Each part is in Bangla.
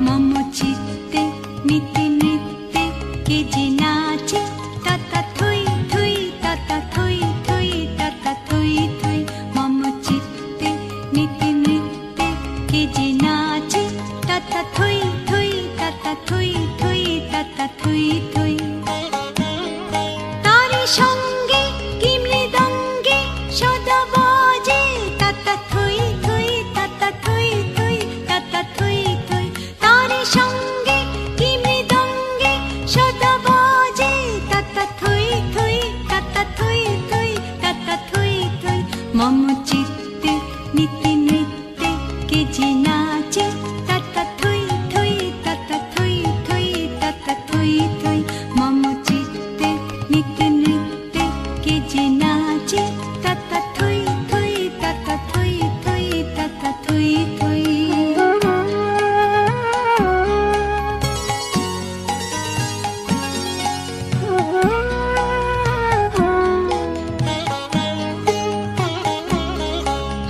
মম চিত্তে নিতে নৃত্যে কে যে নাচে তাতা থই থই তাতা থই থই তাতা থই থই মম চিত্তে নিতে নৃত্যে কে যে নাচে তাতা থই থই তাতা থই থই তাতা থই থই তারি সঙ্গে কি মৃদঙ্গে সদা বাজে তাতা থই থই তাতা থই থই তাতা থই থই তারি সঙ্গে কি মৃদঙ্গে সদা বাজে তাতা থই থই তাতা থই থই তাতা থই থই মম চিত্তে নিতে নৃত্যে কে যে নাচে তাতা থই থই তাতা থই থই তাতা থই থই মম চিত্তে নিতে নৃত্যে কে যে নাচে তাতা থই থই তাতা থই থই তাতা থই থই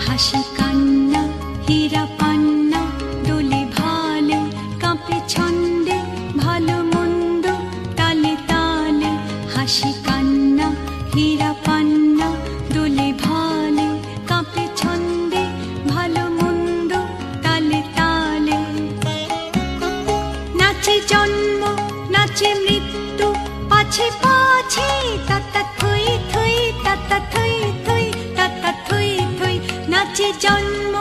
হাসি কান্না হীরা পান্না দোলে ভালে কাঁপে ছন্দে ভালো মন্দ তালে তালে হাসি কান্না হীরা পান্না দোলে ভালে কাঁপে ছন্দে ভালো মন্দ তালে তালে নাচে জন্ম নাচে মৃত্যু পাছে পাছে তাতা থই থই তাতা থই থই তাতা থই থই নাচে জন্ম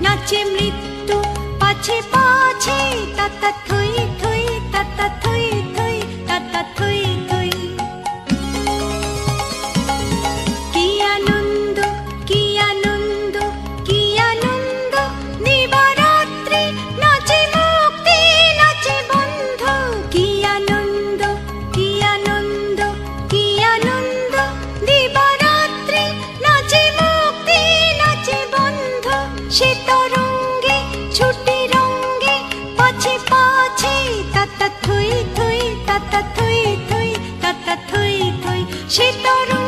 নাচে মৃত্যু পাছে পাছে তাতা থই থই তাতা থই থই তাতা থই থই কি আনন্দ কি আনন্দ কি আনন্দ দিবারাত্রি নাচে মুক্তি নাচে বন্ধ কি আনন্দ কি আনন্দ কি আনন্দ দিবারাত্রি নাচে মুক্তি নাচে বন্ধ সে তরঙ্গে ছুটে রঙ্গে পাছে পাছে তাতা থই থই তাতা থই থই তাতা থই থই সে তরঙ্গে